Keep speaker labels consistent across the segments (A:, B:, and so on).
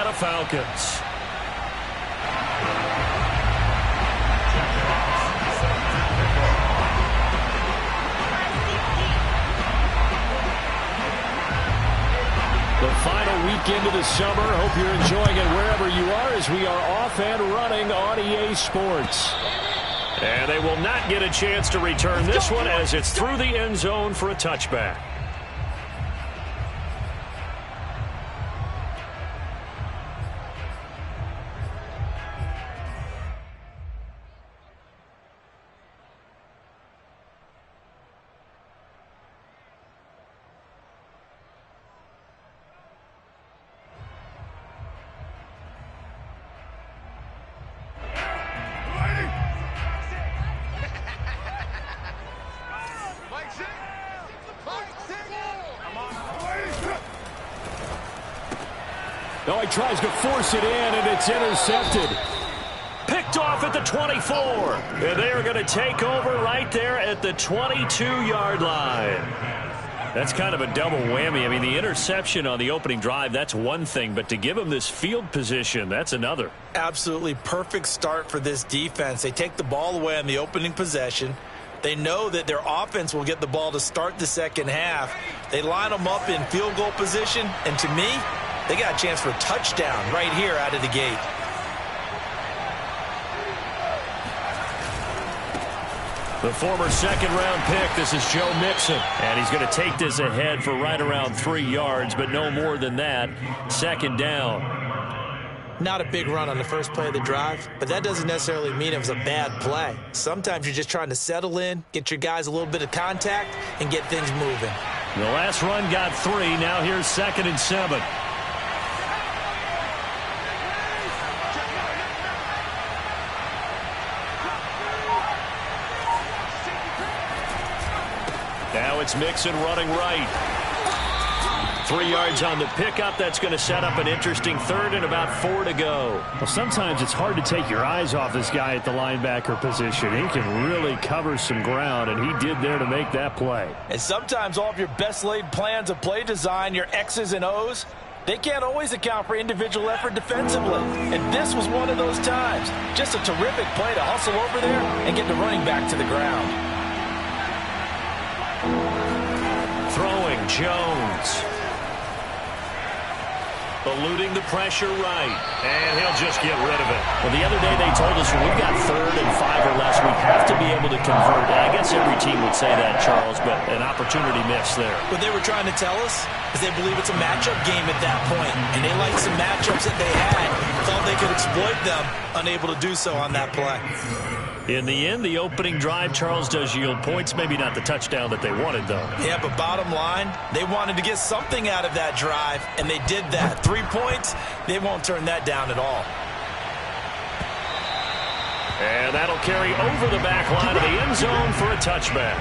A: Atlanta Falcons. The final weekend of the summer. Hope you're enjoying it wherever you are as we are off and running on EA Sports. And they will not get a chance to return this one as it's through the end zone for a touchback. Oh, he tries to force it in, and it's intercepted. Picked off at the 24. And they are going to take over right there at the 22-yard line. That's kind of a double whammy. I mean, the interception on the opening drive, that's one thing. But to give them this field position, that's another.
B: Absolutely perfect start for this defense. They take the ball away on the opening possession. They know that their offense will get the ball to start the second half. They line them up in field goal position, and to me, they got a chance for a touchdown right here out of the gate.
A: The former second-round pick, this is Joe Mixon. And he's going to take this ahead for right around 3 yards, but no more than that. Second down.
B: Not a big run on the first play of the drive, but that doesn't necessarily mean it was a bad play. Sometimes you're just trying to settle in, get your guys a little bit of contact, and get things moving.
A: The last run got 3. Now here's 2nd and 7. Now it's Mixon running right. 3 yards on the pickup. That's going to set up an interesting 3rd and about 4 to go.
C: Well, sometimes it's hard to take your eyes off this guy at the linebacker position. He can really cover some ground, and he did there to make that play.
B: And sometimes all of your best laid plans of play design, your X's and O's, they can't always account for individual effort defensively. And this was one of those times. Just a terrific play to hustle over there and get the running back to the ground.
A: Throwing Jones. Eluding the pressure right. And he'll just get rid of it. Well, the other day they told us when we've got 3rd and 5 or less, we have to be able to convert. And I guess every team would say that, Charles, but an opportunity missed there.
B: What they were trying to tell us is they believe it's a matchup game at that point. And they liked some matchups that they had. Thought they could exploit them, unable to do so on that play.
A: In the end, the opening drive, Charles, does yield points. Maybe not the touchdown that they wanted, though.
B: Yeah, but bottom line, they wanted to get something out of that drive, and they did that. 3 points, they won't turn that down at all.
A: And that'll carry over the back line of the end zone for a touchback.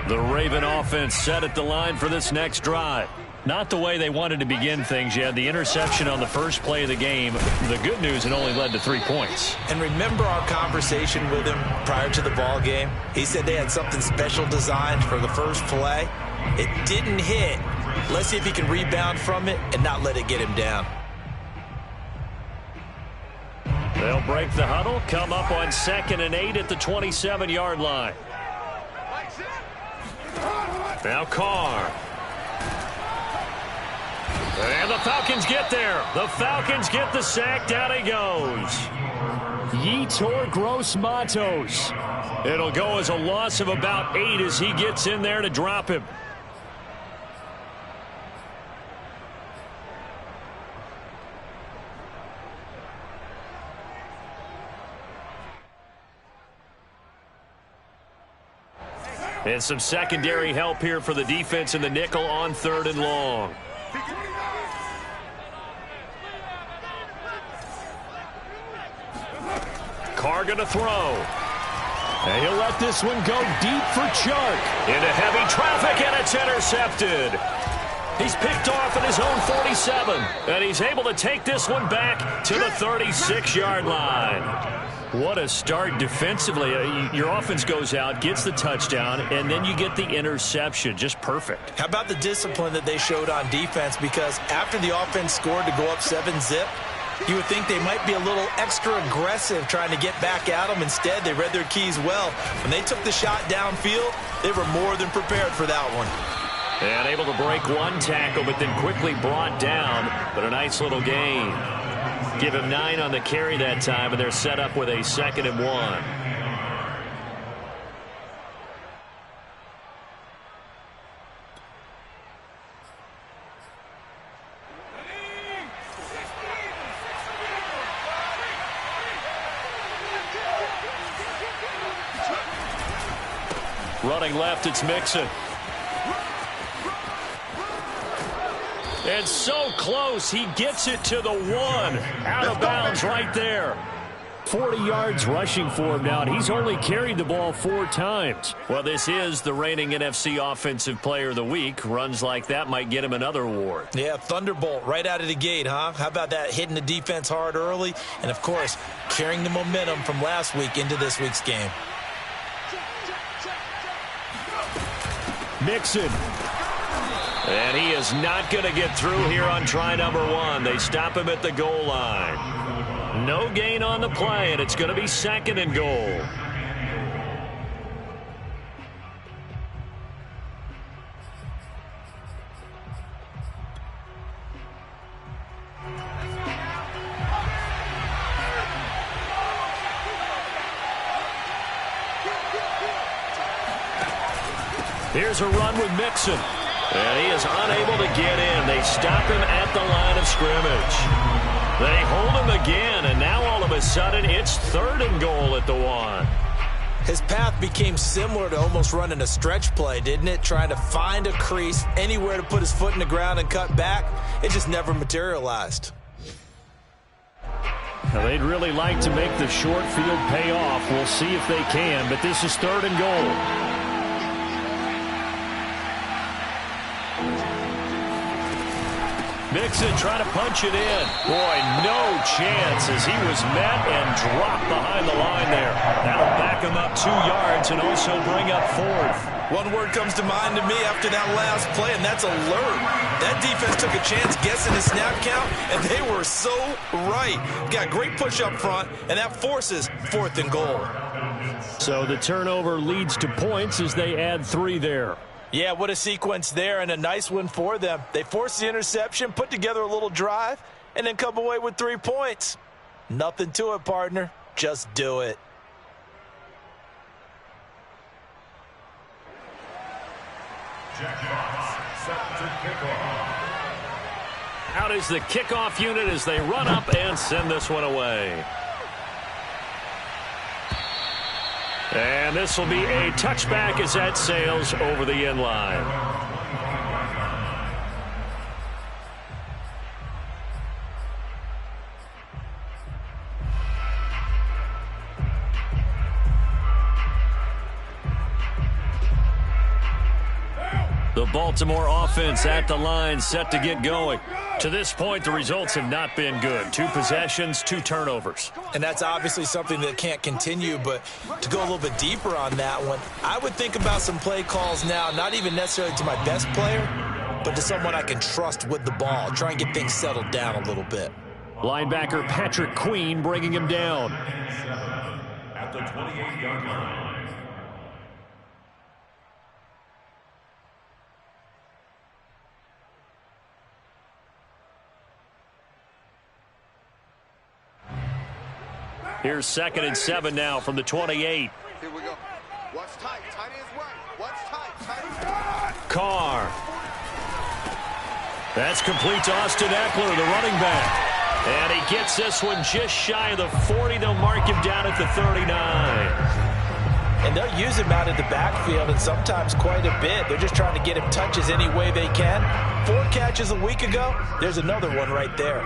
A: The Raven offense set at the line for this next drive. Not the way they wanted to begin things. You had the interception on the first play of the game. The good news, it only led to 3 points.
B: And remember our conversation with him prior to the ball game? He said they had something special designed for the first play. It didn't hit. Let's see if he can rebound from it and not let it get him down.
A: They'll break the huddle, come up on 2nd and 8 at the 27-yard line. Now Carr. And the Falcons get there. The Falcons get the sack. Down he goes.
C: Yetur Gross-Matos.
A: It'll go as a loss of about 8 as he gets in there to drop him. And some secondary help here for the defense in the nickel on 3rd and long. Carr going to throw. And he'll let this one go deep for Chark. Into heavy traffic, and it's intercepted. He's picked off at his own 47, and he's able to take this one back to the 36-yard line. What a start defensively. Your offense goes out, gets the touchdown, and then you get the interception. Just perfect.
B: How about the discipline that they showed on defense? Because after the offense scored to go up 7-zip, you would think they might be a little extra aggressive trying to get back at them. Instead, they read their keys well. When they took the shot downfield, they were more than prepared for that one.
A: And able to break one tackle, but then quickly brought down. But a nice little gain. Give him 9 on the carry that time, and they're set up with a 2nd and 1. Running left, it's Mixon. And so close, he gets it to the 1. Out of bounds right there. 40 yards rushing for him now, and he's only carried the ball 4 times. Well, this is the reigning NFC Offensive Player of the Week. Runs like that might get him another award.
B: Yeah, thunderbolt right out of the gate, huh? How about that, hitting the defense hard early? And, of course, carrying the momentum from last week into this week's game.
A: Mixon. And he is not going to get through here on try number 1. They stop him at the goal line. No gain on the play, and it's going to be 2nd and goal. Here's a run with Mixon. And he is unable to get in. They stop him at the line of scrimmage. They hold him again, and now all of a sudden it's 3rd and goal at the 1.
B: His path became similar to almost running a stretch play, didn't it? Trying to find a crease, anywhere to put his foot in the ground and cut back. It just never materialized.
C: Now, they'd really like to make the short field pay off. We'll see if they can, but this is 3rd and goal. Mixon trying to punch it in. Boy, no chance as he was met and dropped behind the line there. That'll back him up 2 yards and also bring up 4th.
B: One word comes to mind to me after that last play, and that's alert. That defense took a chance guessing the snap count, and they were so right. Got great push up front, and that forces 4th and goal.
C: So the turnover leads to points as they add 3 there.
B: Yeah, what a sequence there, and a nice one for them. They forced the interception, put together a little drive, and then come away with 3 points. Nothing to it, partner. Just do it.
A: Out is the kickoff unit as they run up and send this one away. And this will be a touchback as that sails over the end line. The Baltimore offense at the line, set to get going. To this point, the results have not been good. 2 possessions, 2 turnovers.
B: And that's obviously something that can't continue, but to go a little bit deeper on that one, I would think about some play calls now, not even necessarily to my best player, but to someone I can trust with the ball. Try and get things settled down a little bit.
C: Linebacker Patrick Queen bringing him down.
D: At the 28-yard line.
A: Here's 2nd and 7 now from the 28.
E: Here we go. What's tight? Tight is right. What's tight? Tight is right.
A: Carr. That's complete to Austin Eckler, the running back. And he gets this one just shy of the 40. They'll mark him down at the 39.
B: And they'll use him out of the backfield, and sometimes quite a bit. They're just trying to get him touches any way they can. 4 catches a week ago. There's another one right there.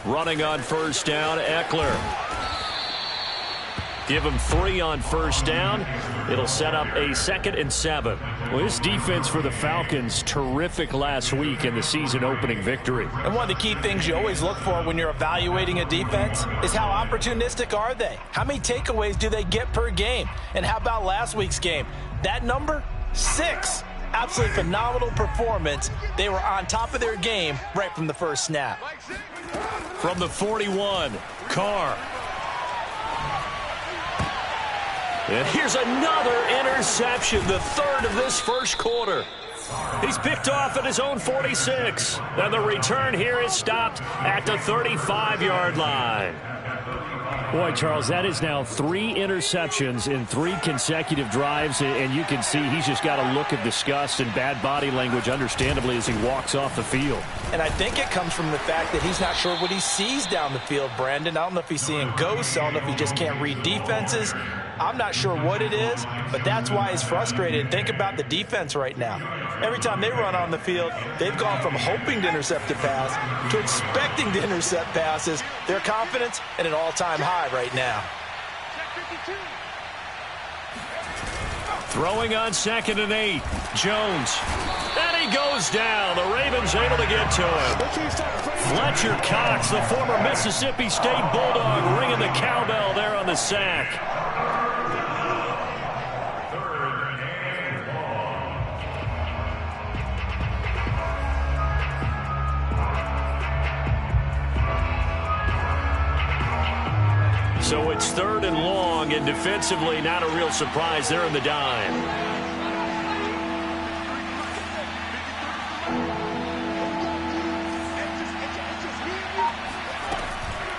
A: Running on first down, Eckler. Give him 3 on first down. It'll set up a 2nd and 7.
C: Well, his defense for the Falcons, terrific last week in the season-opening victory.
B: And one of the key things you always look for when you're evaluating a defense is how opportunistic are they? How many takeaways do they get per game? And how about last week's game? That number, 6. Absolutely phenomenal performance. They were on top of their game right from the first snap.
A: From the 41, Carr. And here's another interception, the 3rd of this first quarter. He's picked off at his own 46. And the return here is stopped at the 35-yard line.
C: Boy, Charles, that is now 3 interceptions in 3 consecutive drives, and you can see he's just got a look of disgust and bad body language, understandably, as he walks off the field.
B: And I think it comes from the fact that he's not sure what he sees down the field, Brandon. I don't know if he's seeing ghosts. I don't know if he just can't read defenses. I'm not sure what it is, but that's why he's frustrated. And think about the defense right now. Every time they run on the field, they've gone from hoping to intercept a pass to expecting to intercept passes. Their confidence at an all-time high right now.
A: Throwing on 2nd and 8, Jones. And he goes down. The Ravens able to get to him. Fletcher Cox, the former Mississippi State Bulldog, ringing the cowbell there on the sack. So it's 3rd and long, and defensively not a real surprise there in the dime.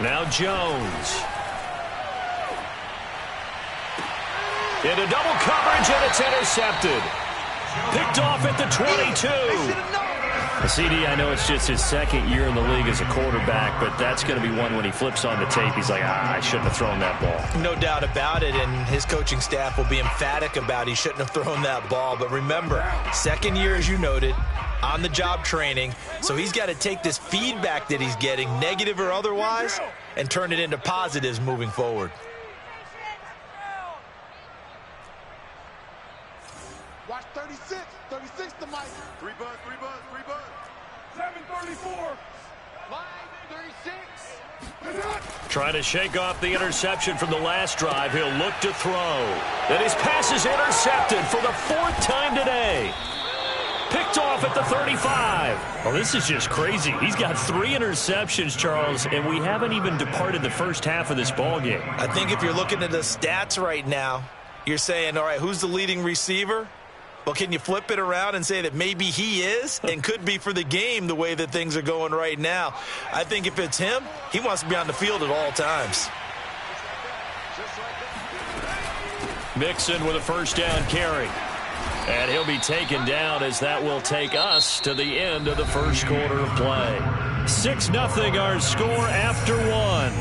A: Now Jones. Into double coverage, and it's intercepted. Picked off at the 22. CD, I know it's just his 2nd year in the league as a quarterback, but that's going to be one when he flips on the tape, he's like, I shouldn't have thrown that ball.
B: No doubt about it, and his coaching staff will be emphatic about he shouldn't have thrown that ball. But remember, 2nd year, as you noted, on-the-job training, so he's got to take this feedback that he's getting, negative or otherwise, and turn it into positives moving forward.
E: Watch 36. 36 to Mike. 3 bucks, 3 bucks, 3 bucks. 734. Line 36.
A: Trying to shake off the interception from the last drive. He'll look to throw. And his pass is intercepted for the 4th time today. Picked off at the 35. Well, this is just crazy. He's got 3 interceptions, Charles, and we haven't even departed the first half of this ballgame.
B: I think if you're looking at the stats right now, you're saying, all right, who's the leading receiver? Well, can you flip it around and say that maybe he is and could be for the game the way that things are going right now? I think if it's him, he wants to be on the field at all times.
A: Mixon with a first down carry. And he'll be taken down as that will take us to the end of the first quarter of play. 6-0 our score after 1.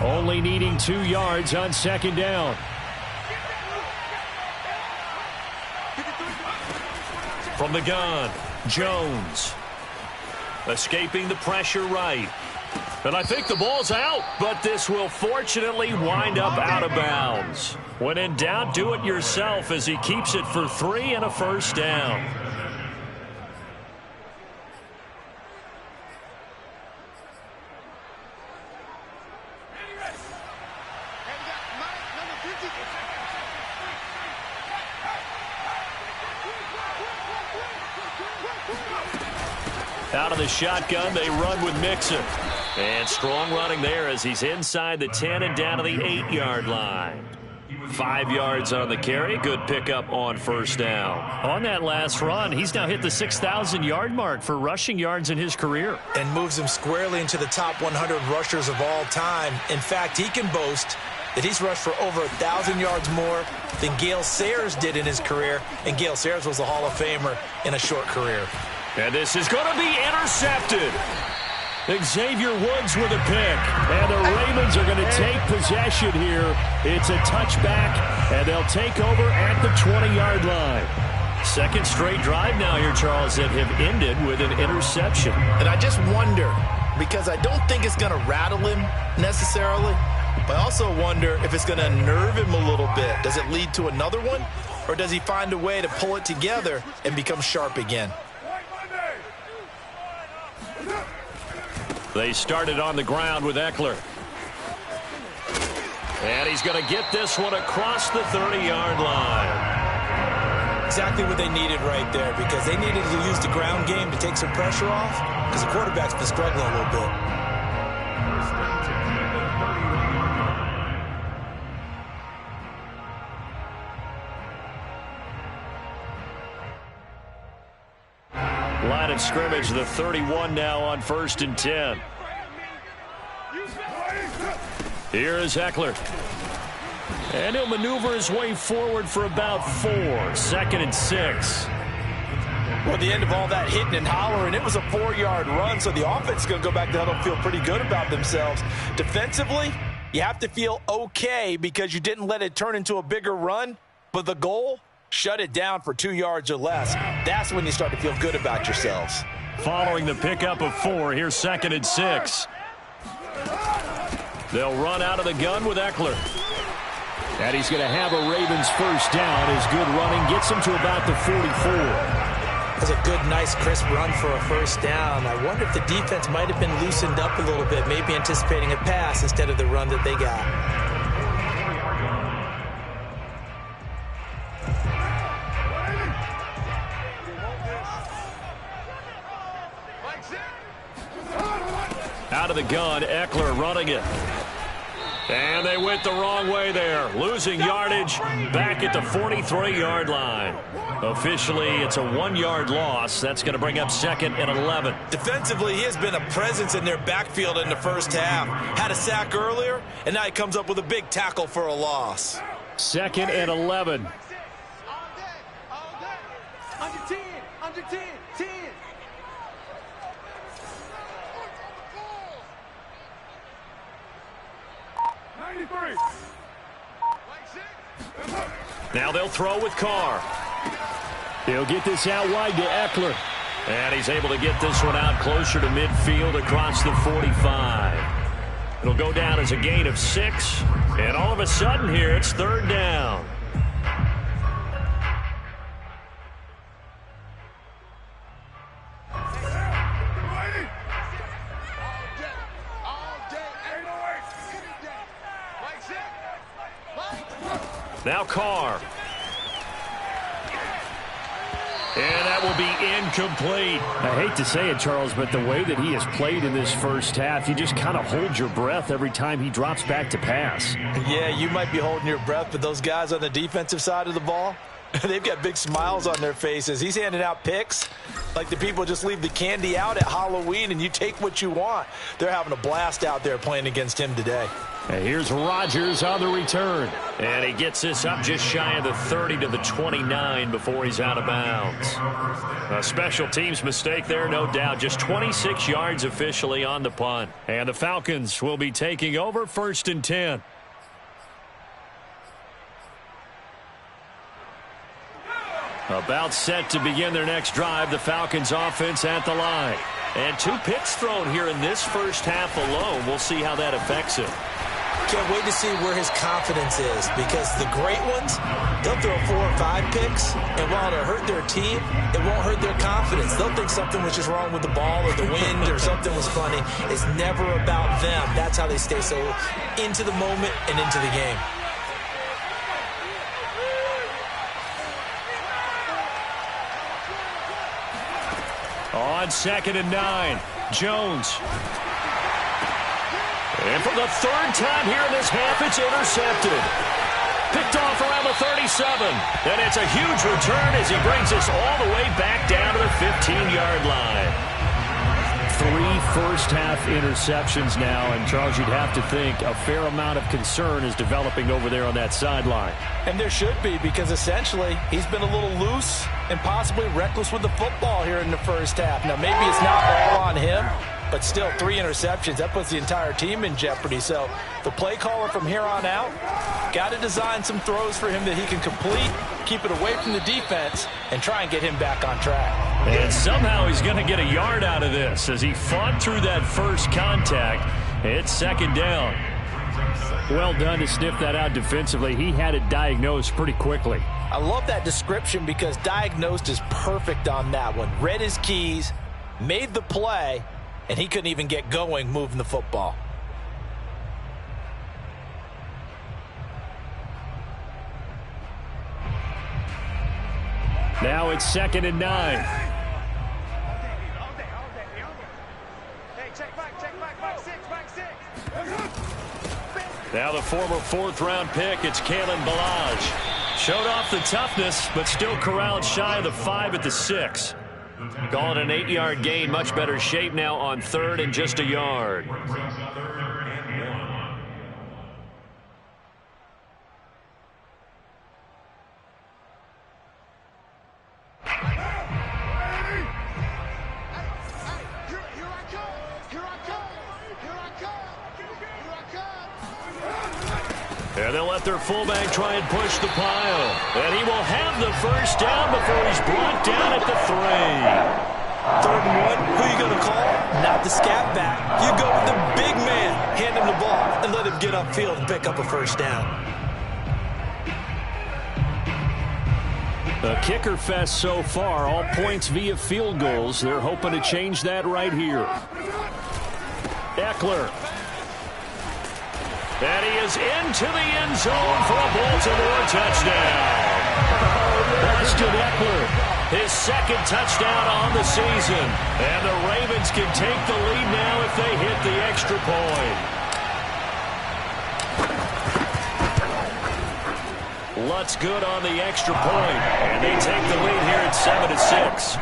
A: Only needing 2 yards on 2nd down. From the gun, Jones. Escaping the pressure right. And I think the ball's out, but this will fortunately wind up out of bounds. When in doubt, do it yourself as he keeps it for 3 and a first down. Out of the shotgun, they run with Mixon. And strong running there as he's inside the 10 and down to the 8-yard line. 5 yards on the carry. Good pickup on first down.
C: On that last run, he's now hit the 6,000-yard mark for rushing yards in his career.
B: And moves him squarely into the top 100 rushers of all time. In fact, he can boast that he's rushed for over 1,000 yards more than Gale Sayers did in his career. And Gale Sayers was a Hall of Famer in a short career.
A: And this is going to be intercepted.
C: Xavier Woods with a pick. And the Ravens are going to take possession here. It's a touchback, and they'll take over at the 20-yard line. Second straight drive now here, Charles, that have ended with an interception.
B: And I just wonder, because I don't think it's going to rattle him necessarily, but I also wonder if it's going to nerve him a little bit. Does it lead to another one, or does he find a way to pull it together and become sharp again?
C: They started on the ground with Eckler. And he's going to get this one across the 30-yard line.
B: Exactly what they needed right there, because they needed to use the ground game to take some pressure off, because the quarterback's been struggling a little bit.
C: Line of scrimmage, the 31 now on 1st and 10. Here is Eckler. And he'll maneuver his way forward for about 4. 2nd and 6.
B: Well, at the end of all that hitting and hollering, it was a 4-yard run, so the offense is going to go back to huddle, feel pretty good about themselves. Defensively, you have to feel okay because you didn't let it turn into a bigger run, but the goal, shut it down for 2 yards or less. That's when you start to feel good about yourselves.
C: Following the pickup of 4, here's 2nd and 6. They'll run out of the gun with Eckler. And he's going to have a Ravens first down. His good running gets him to about the 44.
B: That's a good, nice, crisp run for a first down. I wonder if the defense might have been loosened up a little bit, maybe anticipating a pass instead of the run that they got.
C: Out of the gun, Eckler running it. And they went the wrong way there, losing yardage back at the 43-yard line. Officially, it's a 1-yard loss. That's going to bring up 2nd and 11.
B: Defensively, he has been a presence in their backfield in the first half. Had a sack earlier, and now he comes up with a big tackle for a loss.
C: 2nd and 11.
E: All day. Under 10, 10. 93.
C: Now they'll throw with Carr. He'll get this out wide to Eckler. And he's able to get this one out closer to midfield across the 45. It'll go down as a gain of 6. And all of a sudden here, it's 3rd down. Now Carr. And that will be incomplete. I hate to say it, Charles, but the way that he has played in this first half, you just kind of hold your breath every time he drops back to pass.
B: Yeah, you might be holding your breath, but those guys on the defensive side of the ball, they've got big smiles on their faces. He's handing out picks like the people just leave the candy out at Halloween and you take what you want. They're having a blast out there playing against him today.
C: And here's Rodgers on the return. And he gets this up just shy of the 30 to the 29 before he's out of bounds. A special teams mistake there, no doubt. Just 26 yards officially on the punt. And the Falcons will be taking over 1st and 10. About set to begin their next drive, the Falcons offense at the line. And 2 picks thrown here in this first half alone. We'll see how that affects him.
B: Can't wait to see where his confidence is, because the great ones, they'll throw 4 or 5 picks, and while it'll hurt their team, it won't hurt their confidence. They'll think something was just wrong with the ball or the wind or something was funny. It's never about them. That's how they stay so into the moment and into the game.
C: On 2nd and 9, Jones. And for the 3rd time here in this half, it's intercepted. Picked off around the 37. And it's a huge return as he brings us all the way back down to the 15-yard line. 3 first-half interceptions now. And, Charles, you'd have to think a fair amount of concern is developing over there on that sideline.
B: And there should be, because essentially he's been a little loose and possibly reckless with the football here in the first half. Now, maybe it's not all on him, but still 3 interceptions. That puts the entire team in jeopardy. So the play caller from here on out got to design some throws for him that he can complete, keep it away from the defense, and try and get him back on track.
A: And somehow he's going to get a yard out of this as he fought through that first contact. It's second down.
C: Well done to sniff that out defensively. He had it diagnosed pretty quickly.
B: I love that description because diagnosed is perfect on that one. Read his keys, made the play, and he couldn't even get going moving the football.
C: Now it's 2nd and 9.
A: Now the former 4th-round pick, it's Kalen Ballage. Showed off the toughness, but still corralled shy of the 5 at the 6. Call it an 8-yard gain. Much better shape now on 3rd and just a yard. And they'll let their fullback try and push the pile. And he will have the first down before he's brought down at the 3.
B: 3rd and 1, who are you going to call? Not the scat back. You go with the big man. Hand him the ball and let him get upfield and pick up a first down.
C: A kicker fest so far. All points via field goals. They're hoping to change that right here. Eckler.
A: And he is into the end zone for a Baltimore touchdown. Austin Eckler, his 2nd touchdown on the season. And the Ravens can take the lead now if they hit the extra point. Lutz good on the extra point. And they take the lead here at 7-6.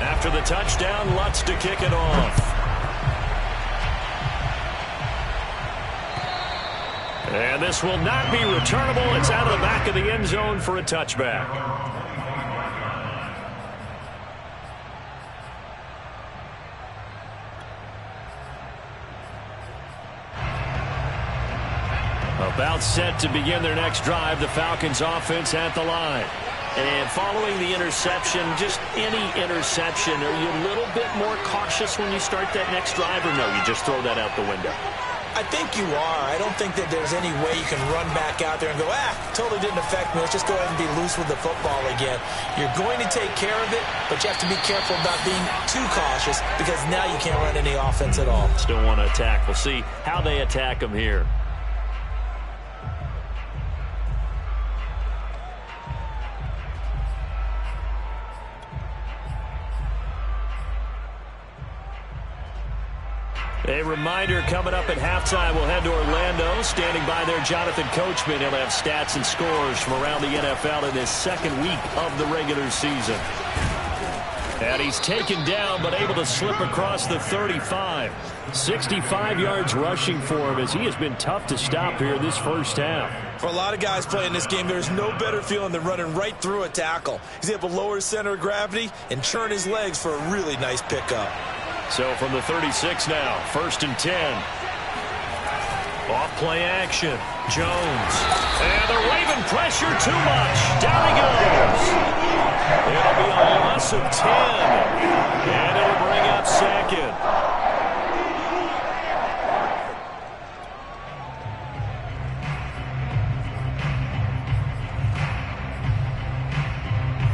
A: After the touchdown, Lutz to kick it off. And this will not be returnable. It's out of the back of the end zone for a touchback. About set to begin their next drive, the Falcons offense at the line. And following the interception, just any interception, are you a little bit more cautious when you start that next drive, or no, you just throw that out the window?
B: I think you are. I don't think that there's any way you can run back out there and go, totally didn't affect me. Let's just go ahead and be loose with the football again. You're going to take care of it, but you have to be careful about being too cautious because now you can't run any offense at all.
A: Still want to attack. We'll see how they attack them here. A reminder, coming up at halftime, we'll head to Orlando. Standing by there, Jonathan Coachman. He'll have stats and scores from around the NFL in his 2nd week of the regular season. And he's taken down, but able to slip across the 35. 65 yards rushing for him as he has been tough to stop here this first half.
B: For a lot of guys playing this game, there's no better feeling than running right through a tackle. He's able to lower his center of gravity and churn his legs for a really nice pickup.
A: So from the 36 now, 1st and 10. Off play action. Jones. And the Raven pressure too much. Down he goes. It'll be a loss of 10. And it'll bring up 2nd.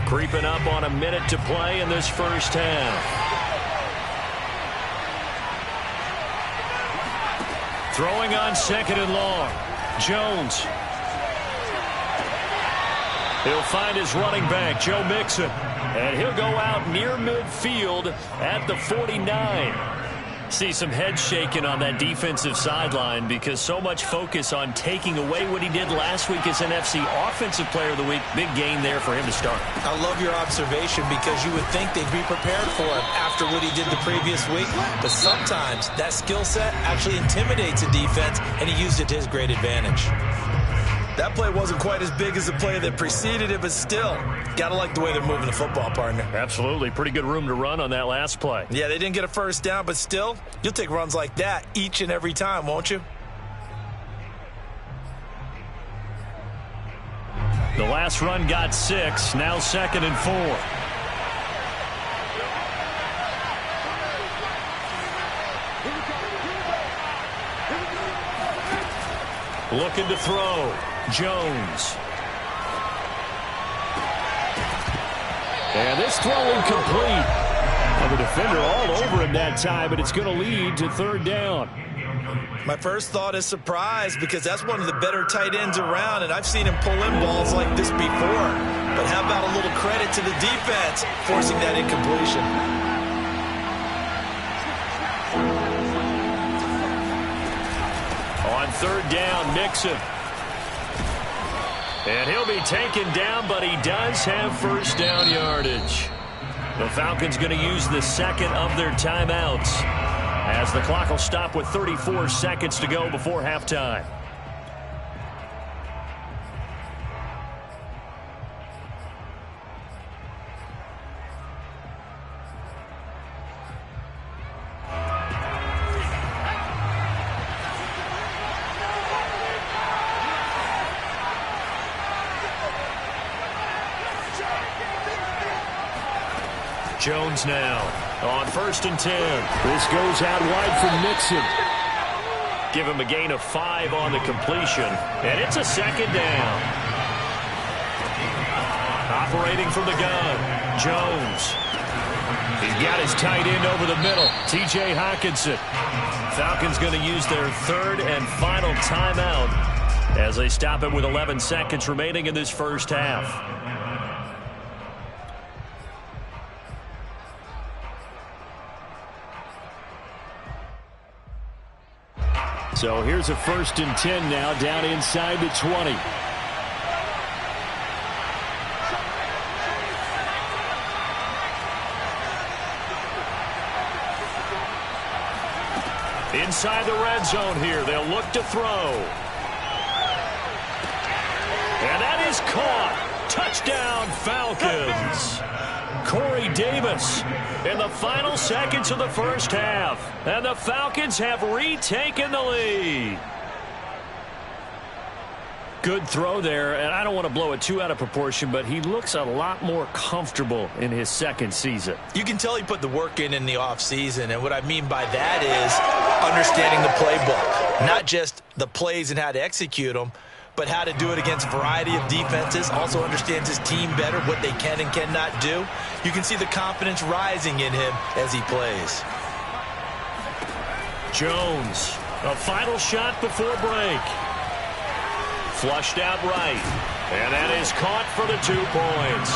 A: Creeping up on a minute to play in this first half. Throwing on 2nd and long. Jones. He'll find his running back, Joe Mixon. And he'll go out near midfield at the 49. See some head shaking on that defensive sideline because so much focus on taking away what he did last week as NFC Offensive Player of the Week. Big gain there for him to start.
B: I love your observation because you would think they'd be prepared for him after what he did the previous week. But sometimes that skill set actually intimidates a defense, and he used it to his great advantage. That play wasn't quite as big as the play that preceded it, but still, got to like the way they're moving the football, partner.
A: Absolutely. Pretty good room to run on that last play.
B: Yeah, they didn't get a first down, but still, you'll take runs like that each and every time, won't you?
A: The last run got 6, now 2nd and 4. Looking to throw. Jones. And this throw incomplete. And the defender all over him that time, but it's going to lead to 3rd down.
B: My first thought is surprise because that's one of the better tight ends around, and I've seen him pull in balls like this before. But how about a little credit to the defense forcing that incompletion?
A: On 3rd down, Mixon. And he'll be taken down, but he does have first down yardage. The Falcons going to use the 2nd of their timeouts as the clock will stop with 34 seconds to go before halftime. Jones now on 1st and 10. This goes out wide for Mixon. Give him a gain of 5 on the completion, and it's a 2nd down. Operating from the gun, Jones. He's got his tight end over the middle, T.J. Hockenson. Falcons going to use their 3rd and final timeout as they stop it with 11 seconds remaining in this first half. So here's a 1st and 10 now down inside the 20. Inside the red zone here. They'll look to throw. And that is caught. Touchdown, Falcons. Corey Davis in the final seconds of the first half. And the Falcons have retaken the lead. Good throw there, and I don't want to blow it too out of proportion, but he looks a lot more comfortable in his 2nd season.
B: You can tell he put the work in the offseason, and what I mean by that is understanding the playbook. Not just the plays and how to execute them, but how to do it against a variety of defenses. Also understands his team better, what they can and cannot do. You can see the confidence rising in him as he plays.
A: Jones, a final shot before break. Flushed out right. And that is caught for the 2 points.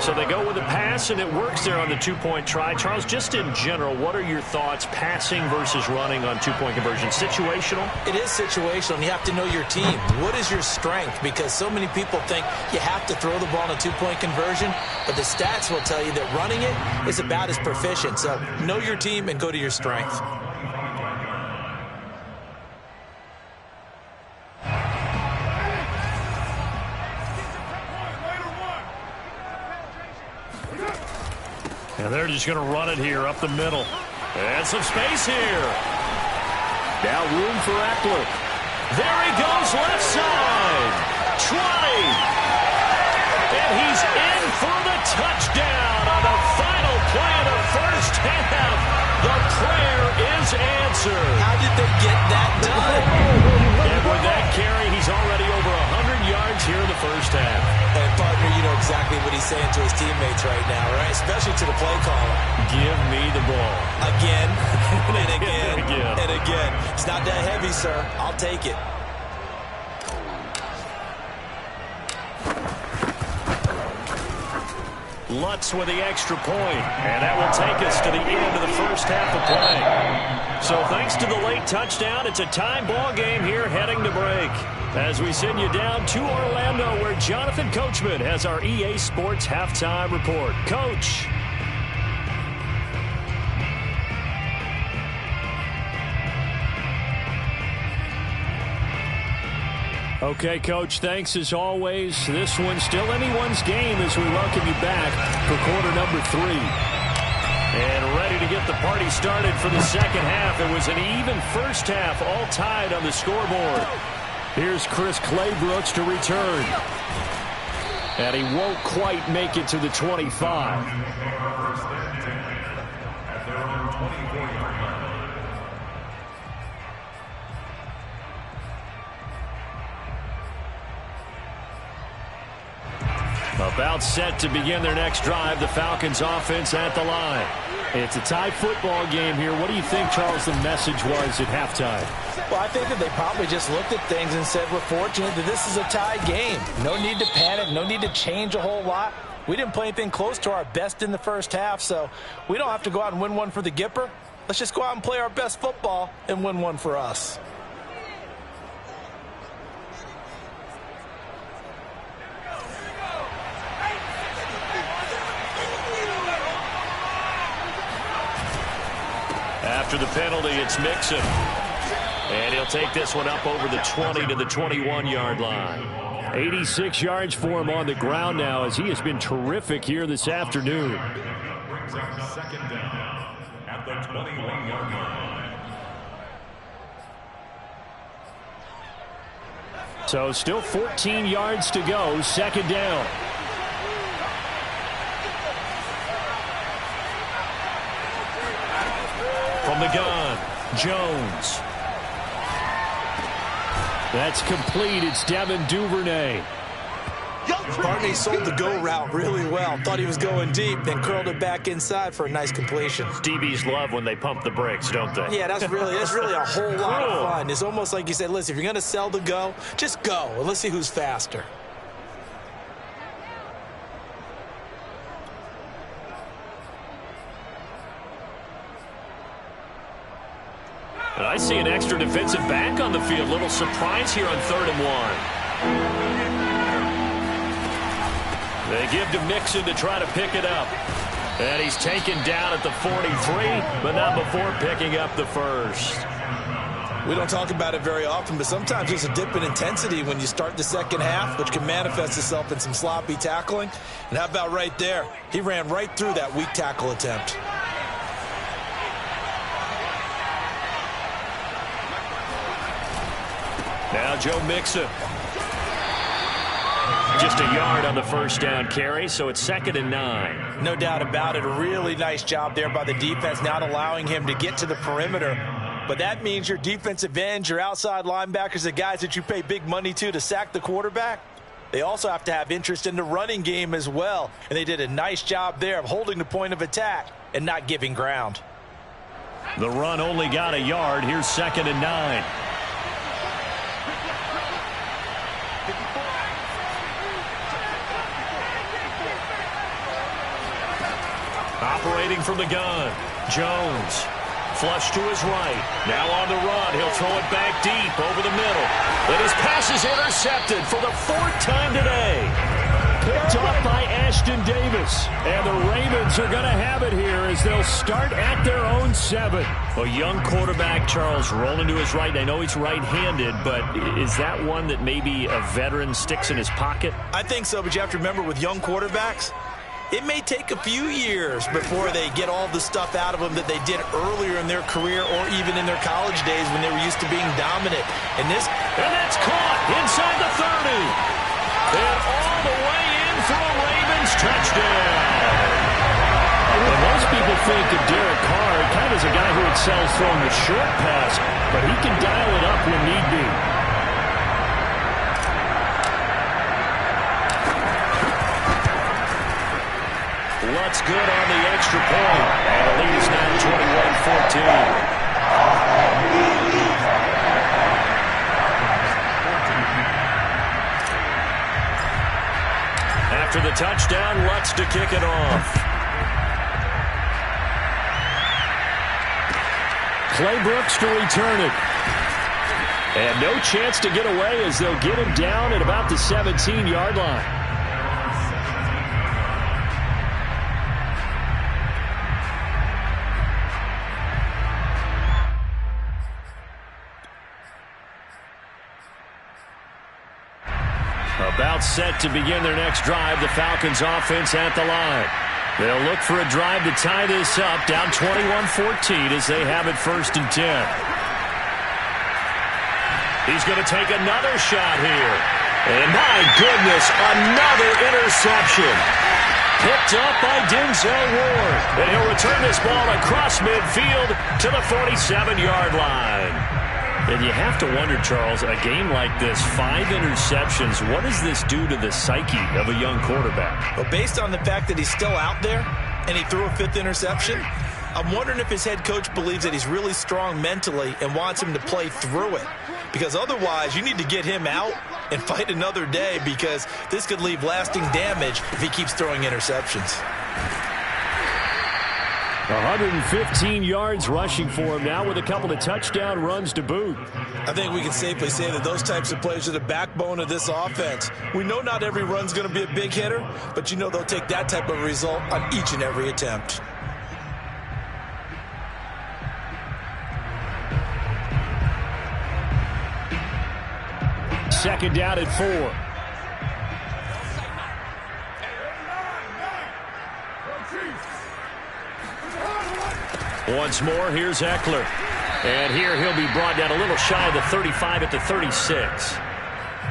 A: So they go with a pass, and it works there on the 2-point try. Charles, just in general, what are your thoughts passing versus running on 2-point conversion? Situational?
B: It is situational, and you have to know your team. What is your strength? Because so many people think you have to throw the ball in a 2-point conversion, but the stats will tell you that running it is about as proficient. So know your team and go to your strength.
A: And they're just going to run it here up the middle. And some space here. Now room for Eckler. There he goes left side. 20. And he's in for the touchdown on the final play of the first half. The prayer is answered.
B: How did they get that done?
A: And with that carry, he's already over 100 yards here in the first half.
B: And partner, you know exactly what he's saying to his teammates right now, right? Especially to the play caller.
A: Give me the ball.
B: Again, and again, and again. It's not that heavy, sir. I'll take it.
A: Lutz with the extra point, and that will take us to the end of the first half of play. So thanks to the late touchdown, it's a tie ball game here heading to break. As we send you down to Orlando, where Jonathan Coachman has our EA Sports halftime report. Coach. Okay, Coach, thanks as always. This one's still anyone's game as we welcome you back for quarter number 3. And ready to get the party started for the second half. It was an even first half, all tied on the scoreboard. Here's Chris Claybrooks to return. And he won't quite make it to the 25. About set to begin their next drive, the Falcons offense at the line. It's a tie football game here. What do you think, Charles, the message was at halftime?
B: Well, I think that they probably just looked at things and said, we're fortunate that this is a tie game. No need to panic, no need to change a whole lot. We didn't play anything close to our best in the first half, so we don't have to go out and win one for the Gipper. Let's just go out and play our best football and win one for us.
A: After the penalty, it's Mixon. And he'll take this one up over the 20 to the 21-yard line. 86 yards for him on the ground now as he has been terrific here this afternoon.
D: Brings up second down at the 21-yard line.
A: So still 14 yards to go, second down. From the gun, Jones. That's complete. It's Devin Duvernay.
B: Barney sold the go route really well. Thought he was going deep, then curled it back inside for a nice completion.
A: DBs love when they pump the brakes, don't they?
B: Yeah, that's really a whole lot of fun. It's almost like you said, listen, if you're going to sell the go, just go. And let's see who's faster.
A: And I see an extra defensive back on the field. Little surprise here on 3rd and 1. They give to Mixon to try to pick it up. And he's taken down at the 43, but not before picking up the first.
B: We don't talk about it very often, but sometimes there's a dip in intensity when you start the second half, which can manifest itself in some sloppy tackling. And how about right there? He ran right through that weak tackle attempt.
A: Now Joe Mixon. Just a yard on the first down carry, so it's 2nd and 9.
B: No doubt about it. A really nice job there by the defense, not allowing him to get to the perimeter. But that means your defensive ends, your outside linebackers, the guys that you pay big money to sack the quarterback, they also have to have interest in the running game as well. And they did a nice job there of holding the point of attack and not giving ground.
A: The run only got a yard. Here's 2nd and 9. Operating from the gun, Jones. Flush to his right. Now on the run. He'll throw it back deep over the middle. But his pass is intercepted for the 4th time today. Picked off by Ashton Davis. And the Ravens are going to have it here as they'll start at their own 7. A young quarterback, Charles, rolling to his right. I know he's right-handed, but is that one that maybe a veteran sticks in his pocket?
B: I think so, but you have to remember with young quarterbacks, it may take a few years before they get all the stuff out of them that they did earlier in their career or even in their college days when they were used to being dominant. And
A: that's caught inside the 30. And all the way in for a Ravens touchdown. Well, most people think of Derek Carr kind of as a guy who excels throwing the short pass, but he can dial it up when need be. Lutz good on the extra point. And the lead is now 21-14. After the touchdown, Lutz to kick it off. Claybrooks to return it. And no chance to get away as they'll get him down at about the 17-yard line. About set to begin their next drive, the Falcons offense at the line. They'll look for a drive to tie this up, down 21-14 as they have it 1st and 10. He's going to take another shot here. And my goodness, another interception. Picked up by Denzel Ward. And he'll return this ball across midfield to the 47-yard line. And you have to wonder, Charles, a game like this, 5 interceptions, what does this do to the psyche of a young quarterback?
B: Well, based on the fact that he's still out there and he threw a 5th interception, I'm wondering if his head coach believes that he's really strong mentally and wants him to play through it. Because otherwise, you need to get him out and fight another day, because this could leave lasting damage if he keeps throwing interceptions.
A: 115 yards rushing for him now with a couple of touchdown runs to boot.
B: I think we can safely say that those types of plays are the backbone of this offense. We know not every run's going to be a big hitter, but you know they'll take that type of result on each and every attempt.
A: Second down at 4. Once more, here's Eckler. And here he'll be brought down a little shy of the 35 at the 36.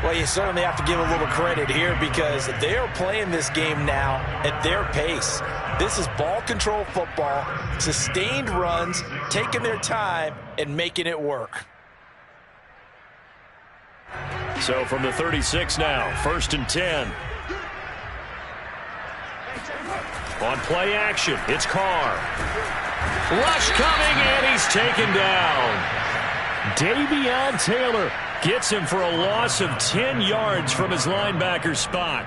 B: Well, you certainly have to give a little credit here, because they are playing this game now at their pace. This is ball control football, sustained runs, taking their time and making it work.
A: So from the 36 now, 1st and 10. On play action, it's Carr. Rush coming, and he's taken down. Davion Taylor gets him for a loss of 10 yards from his linebacker spot.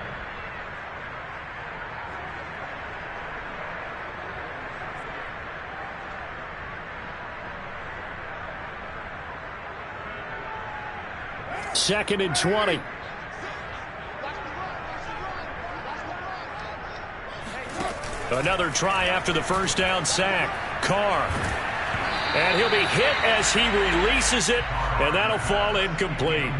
A: Second and 20. Another try after the first down sack. Carr. And he'll be hit as he releases it, and that'll fall incomplete.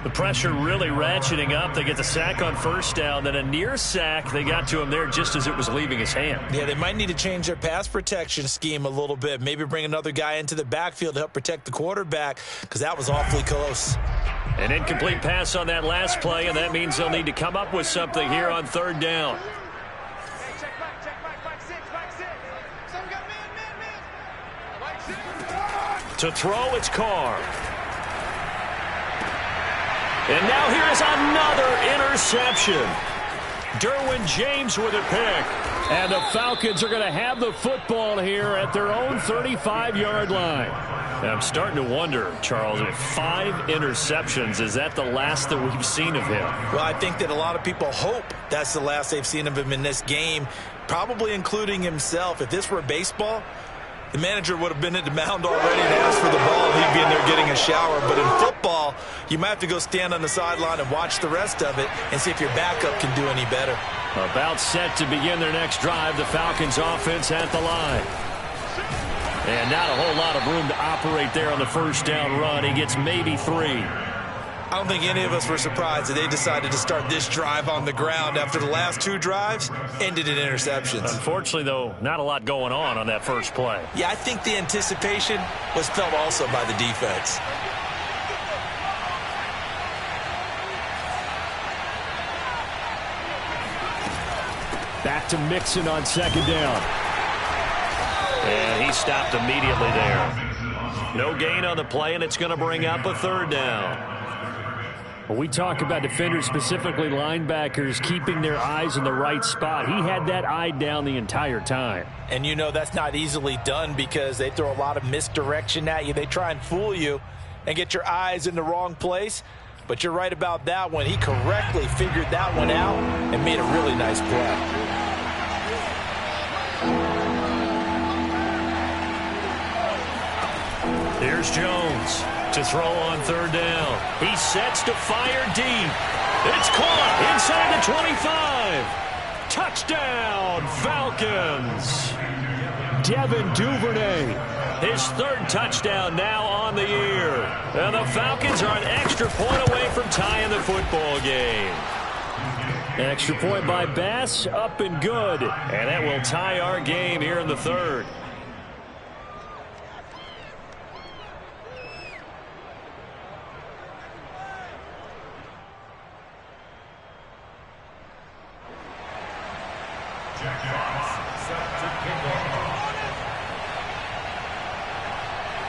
A: The pressure really ratcheting up. They get the sack on first down, then a near sack. They got to him there just as it was leaving his hand.
B: Yeah, they might need to change their pass protection scheme a little bit. Maybe bring another guy into the backfield to help protect the quarterback, because that was awfully close.
A: An incomplete pass on that last play, and that means they'll need to come up with something here on 3rd down. To throw, it's Carr. And now here's another interception. Derwin James with a pick. And the Falcons are going to have the football here at their own 35-yard line. And I'm starting to wonder, Charles, if 5 interceptions, is that the last that we've seen of him?
B: Well, I think that a lot of people hope that's the last they've seen of him in this game, probably including himself. If this were baseball, the manager would have been at the mound already and asked for the ball. He'd be in there getting a shower. But in football, you might have to go stand on the sideline and watch the rest of it and see if your backup can do any better.
A: About set to begin their next drive, the Falcons offense at the line. And not a whole lot of room to operate there on the first down run. He gets maybe 3.
B: I don't think any of us were surprised that they decided to start this drive on the ground after the last 2 drives ended in interceptions.
A: Unfortunately, though, not a lot going on that first play.
B: Yeah, I think the anticipation was felt also by the defense.
A: Back to Mixon on 2nd down. And he stopped immediately there. No gain on the play, and it's going to bring up a 3rd down. When we talk about defenders, specifically linebackers, keeping their eyes in the right spot, he had that eye down the entire time.
B: And you know that's not easily done, because they throw a lot of misdirection at you. They try and fool you and get your eyes in the wrong place. But you're right about that one. He correctly figured that one out and made a really nice play.
A: Here's Jones to throw on 3rd down. He sets to fire deep. It's caught inside the 25. Touchdown, Falcons. Devin Duvernay. His third touchdown now on the year. And the Falcons are an extra point away from tying the football game. Extra point by Bass, up and good. And that will tie our game here in the third.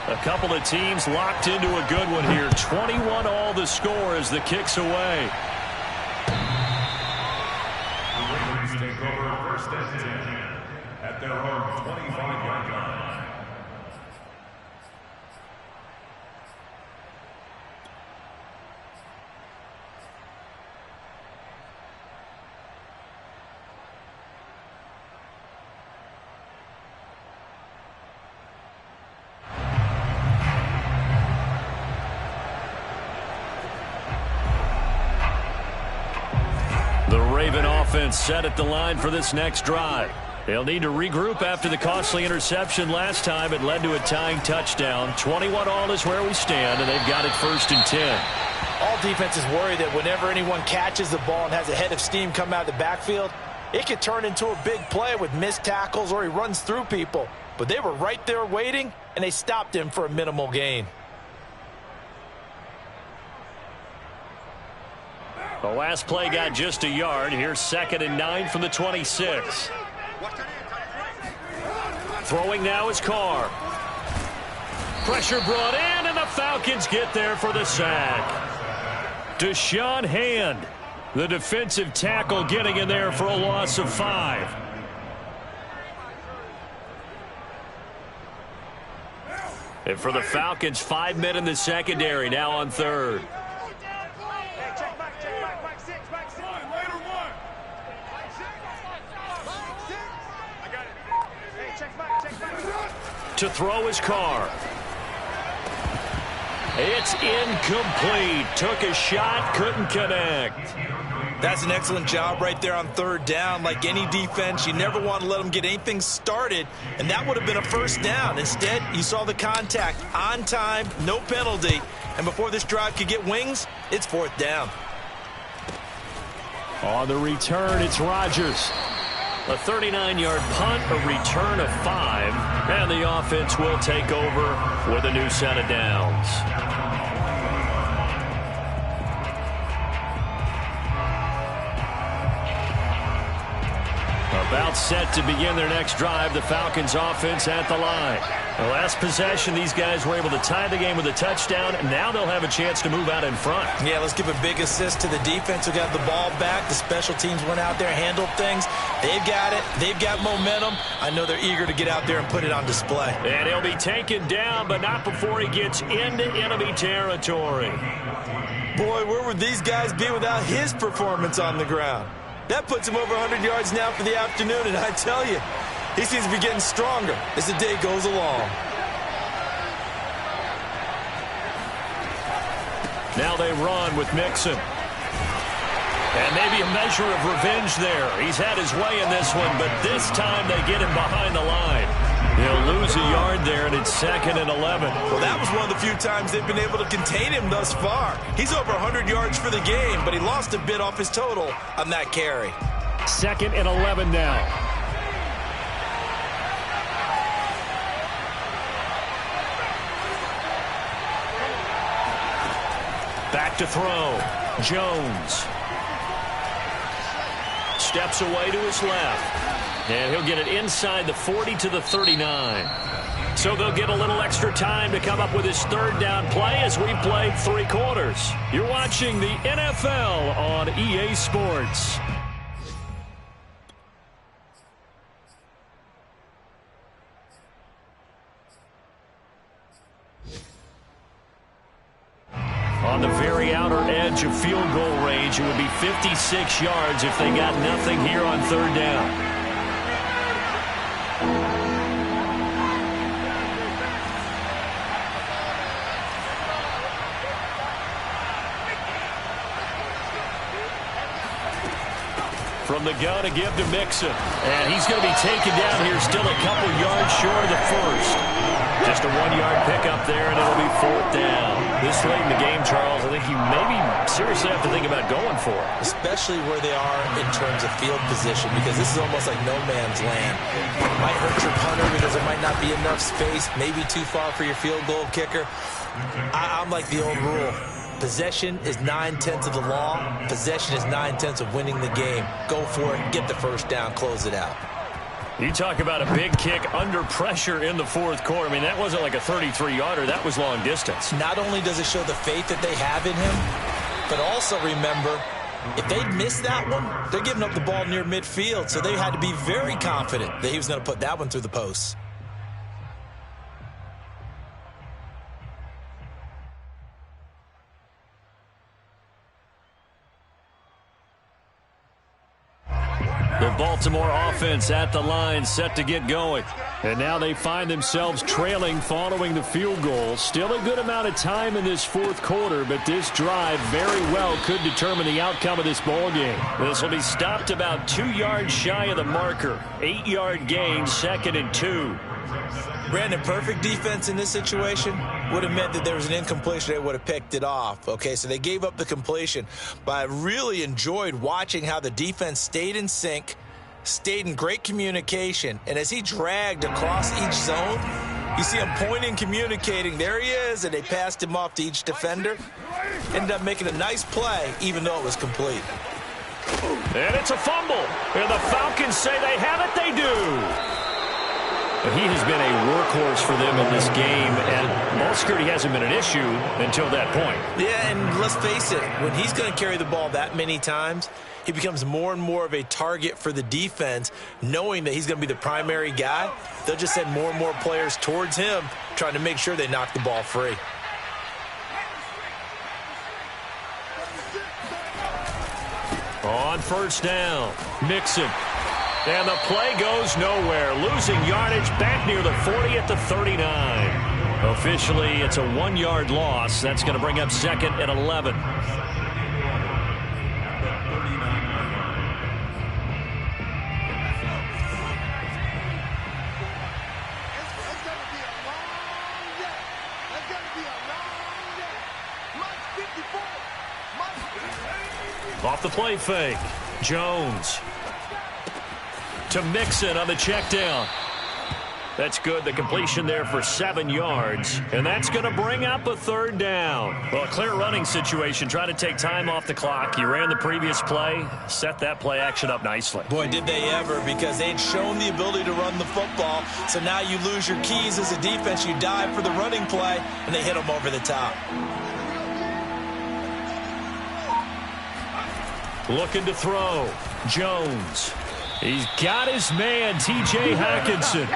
A: A couple of teams locked into a good one here. 21 all the score as the kick's away.
D: The Raiders take over first and 10 at their own 25-yard line.
A: Offense set at the line for this next drive. They'll need to regroup after the costly interception last time. It led to a tying touchdown. 21 all is where we stand, and they've got it 1st and 10.
B: All defenses worry that whenever anyone catches the ball and has a head of steam come out of the backfield, it could turn into a big play with missed tackles or he runs through people. But they were right there waiting, and they stopped him for a minimal gain.
A: The last play got just a yard. Here's 2nd and 9 from the 26. Throwing now is Carr. Pressure brought in, and the Falcons get there for the sack. Deshaun Hand, the defensive tackle, getting in there for a loss of 5. And for the Falcons, 5 men in the secondary now on 3rd. To throw his Carr. It's incomplete. Took a shot, couldn't connect.
B: That's an excellent job right there on 3rd down. Like any defense, you never want to let them get anything started, and that would have been a 1st down. Instead, you saw the contact on time, no penalty, and before this drive could get wings, it's 4th down.
A: On the return, it's Rodgers. A 39-yard punt, a return of 5, and the offense will take over with a new set of downs. About set to begin their next drive, the Falcons offense at the line. The last possession, these guys were able to tie the game with a touchdown, and now they'll have a chance to move out in front.
B: Yeah, let's give a big assist to the defense who got the ball back. The special teams went out there, handled things. They've got it. They've got momentum. I know they're eager to get out there and put it on display.
A: And he'll be taken down, but not before he gets into enemy territory.
B: Boy, where would these guys be without his performance on the ground? That puts him over 100 yards now for the afternoon, and I tell you, he seems to be getting stronger as the day goes along.
A: Now they run with Mixon. And maybe a measure of revenge there. He's had his way in this one, but this time they get him behind the line. He'll lose a yard there, and it's 2nd and 11.
B: Well, that was one of the few times they've been able to contain him thus far. He's over 100 yards for the game, but he lost a bit off his total on that carry.
A: 2nd and 11 now. Back to throw. Jones. Steps away to his left. And he'll get it inside the 40 to the 39. So they'll get a little extra time to come up with his 3rd down play as we played 3 quarters. You're watching the NFL on EA Sports. On the very outer edge of field goal range, it would be 56 yards if they got nothing here on 3rd down. from the gun to give to Mixon. And he's going to be taken down here still a couple yards short of the first. Just a 1-yard pickup there, and it'll be 4th down. This late in the game, Charles, I think you maybe seriously have to think about going for it.
B: Especially where they are in terms of field position, because this is almost like no man's land. It might hurt your punter because there might not be enough space, maybe too far for your field goal kicker. I'm like the old rule. Possession is 9/10 of the law. Possession is 9/10 of winning the game. Go for it, get the first down, close it out.
A: You talk about a big kick under pressure in the 4th quarter. I mean, that wasn't like a 33-yarder. That was long distance.
B: Not only does it show the faith that they have in him, but also remember, if they'd missed that one, they're giving up the ball near midfield, so they had to be very confident that he was going to put that one through the posts.
A: The Baltimore offense at the line, set to get going. And now they find themselves trailing following the field goal. Still a good amount of time in this 4th quarter, but this drive very well could determine the outcome of this ball game. This will be stopped about 2 yards shy of the marker. 8-yard gain, 2nd and 2.
B: Brandon, perfect defense in this situation would have meant that there was an incompletion. They would have picked it off. Okay, so they gave up the completion. But I really enjoyed watching how the defense stayed in sync, stayed in great communication. And as he dragged across each zone, you see him pointing, communicating. There he is, and they passed him off to each defender. Ended up making a nice play, even though it was complete.
A: And it's a fumble. And the Falcons say they have it. They do. He has been a workhorse for them in this game, and ball security hasn't been an issue until that point.
B: Yeah, and let's face it, when he's going to carry the ball that many times, he becomes more and more of a target for the defense, knowing that he's going to be the primary guy. They'll just send more and more players towards him, trying to make sure they knock the ball free.
A: On 1st down, Mixon. And the play goes nowhere. Losing yardage back near the 40 at the 39. Officially, it's a 1-yard loss. That's going to bring up 2nd and 11. Off the play fake. Jones. To Mixon on the check down. That's good. The completion there for 7 yards. And that's going to bring up a 3rd down. Well, a clear running situation. Try to take time off the clock. You ran the previous play. Set that play action up nicely.
B: Boy, did they ever, because they'd shown the ability to run the football. So now you lose your keys as a defense. You dive for the running play, and they hit them over the top.
A: Looking to throw. Jones. He's got his man, T.J. Hockenson.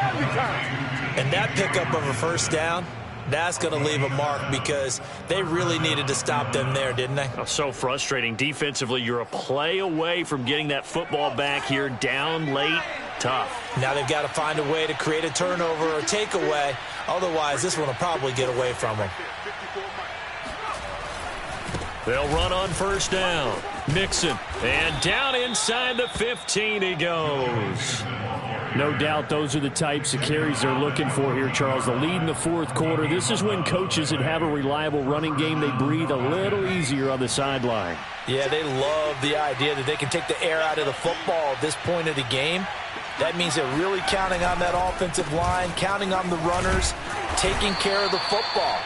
B: And that pickup of a 1st down, that's going to leave a mark, because they really needed to stop them there, didn't they?
A: Oh, so frustrating. Defensively, you're a play away from getting that football back here, down late, tough.
B: Now they've got to find a way to create a turnover or takeaway. Otherwise, this one will probably get away from them.
A: They'll run on 1st down. Mixon. And down inside the 15 he goes. No doubt those are the types of carries they're looking for here, Charles. The lead in the 4th quarter. This is when coaches that have a reliable running game, they breathe a little easier on the sideline.
B: Yeah, they love the idea that they can take the air out of the football at this point of the game. That means they're really counting on that offensive line, counting on the runners, taking care of the football.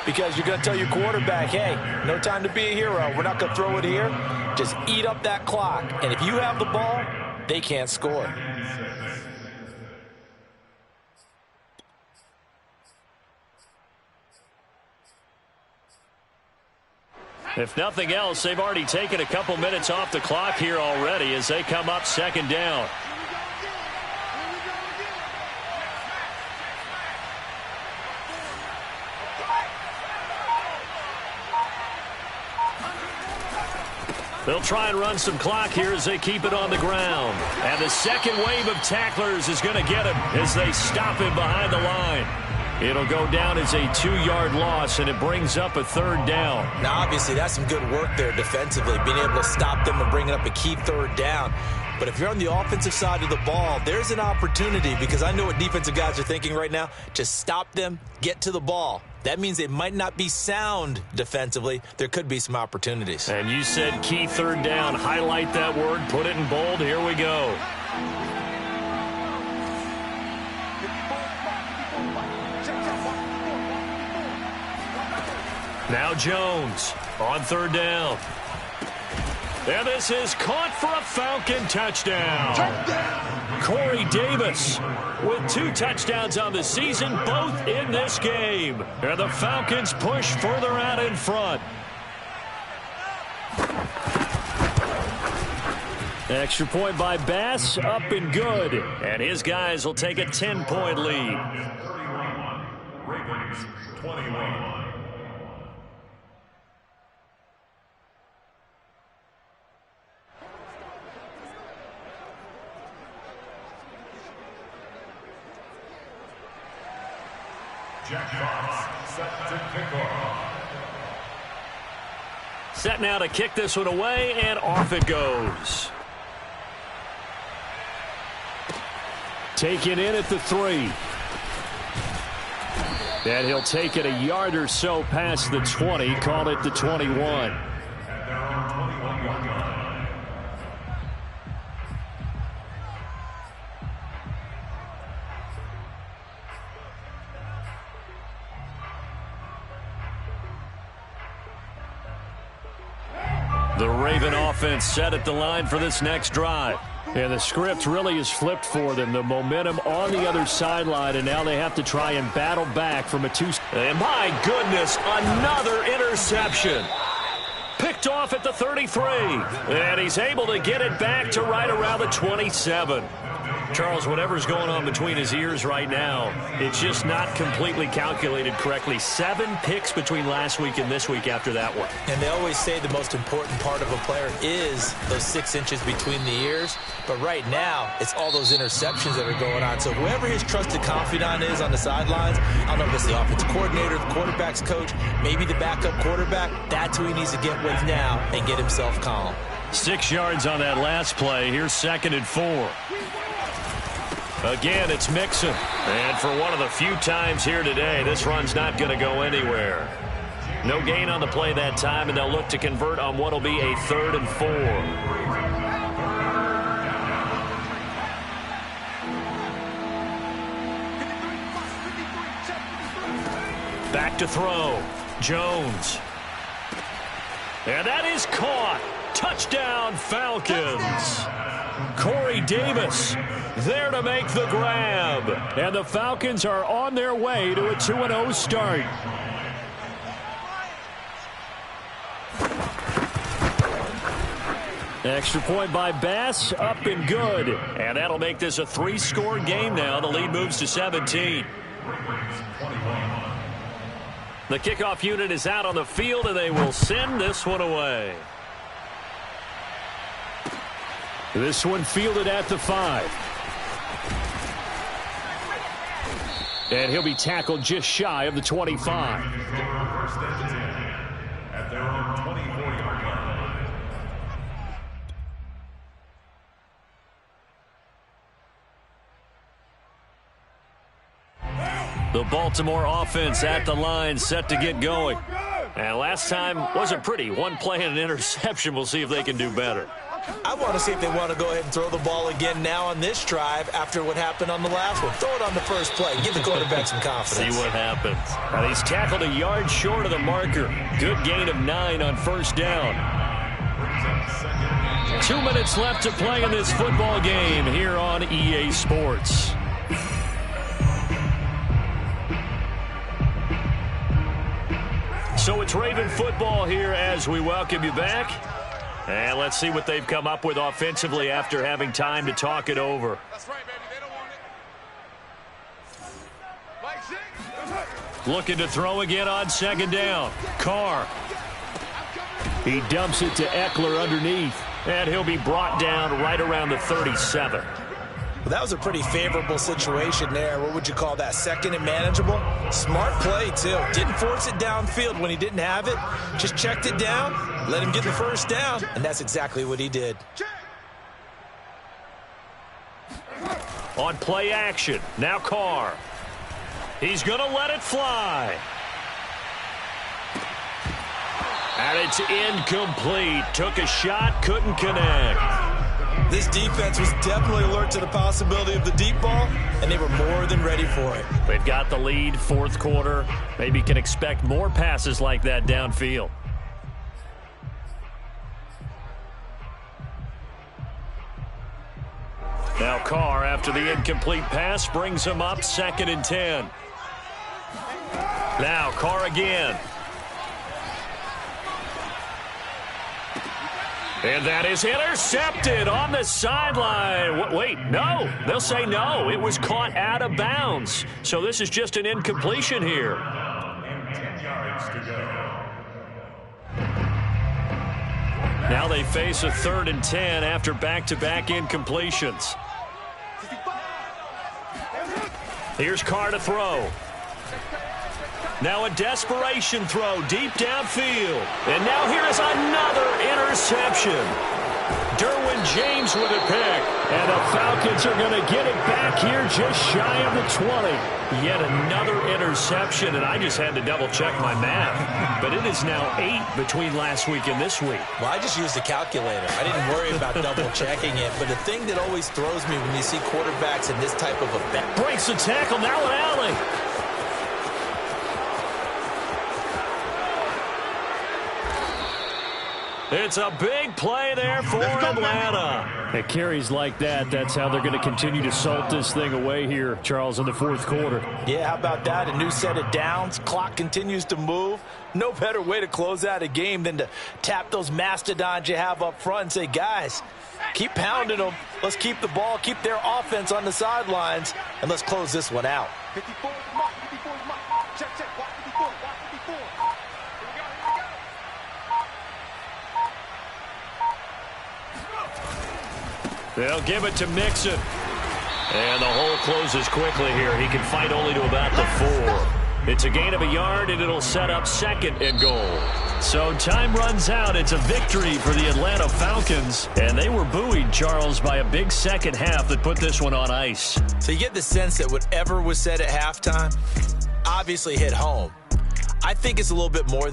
B: Because you're going to tell your quarterback, hey, no time to be a hero. We're not going to throw it here. Just eat up that clock. And if you have the ball, they can't score.
A: If nothing else, they've already taken a couple minutes off the clock here already as they come up 2nd down. They'll try and run some clock here as they keep it on the ground. And the second wave of tacklers is going to get him as they stop him behind the line. It'll go down as a 2-yard loss, and it brings up a third down.
B: Now, obviously, that's some good work there defensively, being able to stop them and bringing up a key third down. But if you're on the offensive side of the ball, there's an opportunity, because I know what defensive guys are thinking right now, to stop them, get to the ball. That means it might not be sound defensively. There could be some opportunities.
A: And you said key third down. Highlight that word, put it in bold. Here we go. Now Jones on third down. And this is caught for a Falcon touchdown. Corey Davis with 2 touchdowns on the season, both in this game. And the Falcons push further out in front. Extra point by Bass, up and good. And his guys will take a 10-point lead.
D: 31, Ravens 21. Jack Fox set to kick off.
A: Set now to kick this one away, and off it goes. Taken in at the 3. And he'll take it a yard or so past the 20, call it the 21.
D: At their own 21-yard line.
A: The Raven offense set at the line for this next drive. And the script really is flipped for them. The momentum on the other sideline, and now they have to try and battle back from a 2. And my goodness, another interception. Picked off at the 33. And he's able to get it back to right around the 27. Charles, whatever's going on between his ears right now, it's just not completely calculated correctly. 7 picks between last week and this week after that one.
B: And they always say the most important part of a player is those 6 inches between the ears. But right now, it's all those interceptions that are going on. So whoever his trusted confidant is on the sidelines, I don't know if it's the offensive coordinator, the quarterback's coach, maybe the backup quarterback, that's who he needs to get with now and get himself calm.
A: 6 yards on that last play. Here's 2nd and 4. Again, it's Mixon. And for one of the few times here today, this run's not going to go anywhere. No gain on the play that time, and they'll look to convert on what will be a 3rd and 4. Back to throw. Jones. And that is caught. Touchdown, Falcons. Corey Davis there to make the grab. And the Falcons are on their way to a 2-0 start. Extra point by Bass, up and good. And that'll make this a 3-score game now. The lead moves to 17. The kickoff unit is out on the field, and they will send this one away. This one fielded at the 5. And he'll be tackled just shy of the 25.
D: At their own 24-yard line.
A: The Baltimore offense at the line, set to get going. And last time wasn't pretty. 1 play and an interception. We'll see if they can do better.
B: I want to see if they want to go ahead and throw the ball again now on this drive after what happened on the last one. Throw it on the first play. Give the quarterback some confidence.
A: See what happens. And he's tackled a yard short of the marker. Good gain of 9 on first down. 2 minutes left to play in this football game here on EA Sports. So it's Raven football here as we welcome you back. And let's see what they've come up with offensively after having time to talk it over.
E: That's right, baby. They don't want it.
A: Looking to throw again on 2nd down. Carr. He dumps it to Eckler underneath. And he'll be brought down right around the 37.
B: Well, that was a pretty favorable situation there. What would you call that? Second and manageable? Smart play, too. Didn't force it downfield when he didn't have it. Just checked it down, let him get the first down, and that's exactly what he did.
A: On play action, now Carr. He's going to let it fly. And it's incomplete. Took a shot, couldn't connect.
B: This defense was definitely alert to the possibility of the deep ball, and they were more than ready for it.
A: They've got the lead, fourth quarter. Maybe can expect more passes like that downfield. Now Carr, after the incomplete pass, brings him up 2nd and 10. Now Carr again. And that is intercepted on the sideline. Wait, no. They'll say no. It was caught out of bounds. So this is just an incompletion here.
D: 10 yards to go.
A: Now they face a 3rd and 10 after back-to-back incompletions. Here's Carr to throw. Now a desperation throw deep downfield. And now here is another interception. Derwin James with a pick. And the Falcons are going to get it back here just shy of the 20. Yet another interception, and I just had to double-check my math. But it is now 8 between last week and this week.
B: Well, I just used a calculator. I didn't worry about double-checking it. But the thing that always throws me when you see quarterbacks in this type of event.
A: Breaks the tackle, now an alley. It's a big play there for Atlanta. At carries like that, that's how they're going to continue to salt this thing away here, Charles, in the fourth quarter.
B: Yeah, how about that? A new set of downs. Clock continues to move. No better way to close out a game than to tap those mastodons you have up front and say, guys, keep pounding them. Let's keep the ball, keep their offense on the sidelines, and let's close this one out.
E: 54 is mark, 54 is mark. Check, watch 54, watch 54. Here we go.
A: They'll give it to Mixon. And the hole closes quickly here. He can fight only to about the 4. It's a gain of a yard, and it'll set up 2nd and goal. So time runs out. It's a victory for the Atlanta Falcons. And they were buoyed, Charles, by a big second half that put this one on ice.
B: So you get the sense that whatever was said at halftime obviously hit home. I think it's a little bit more than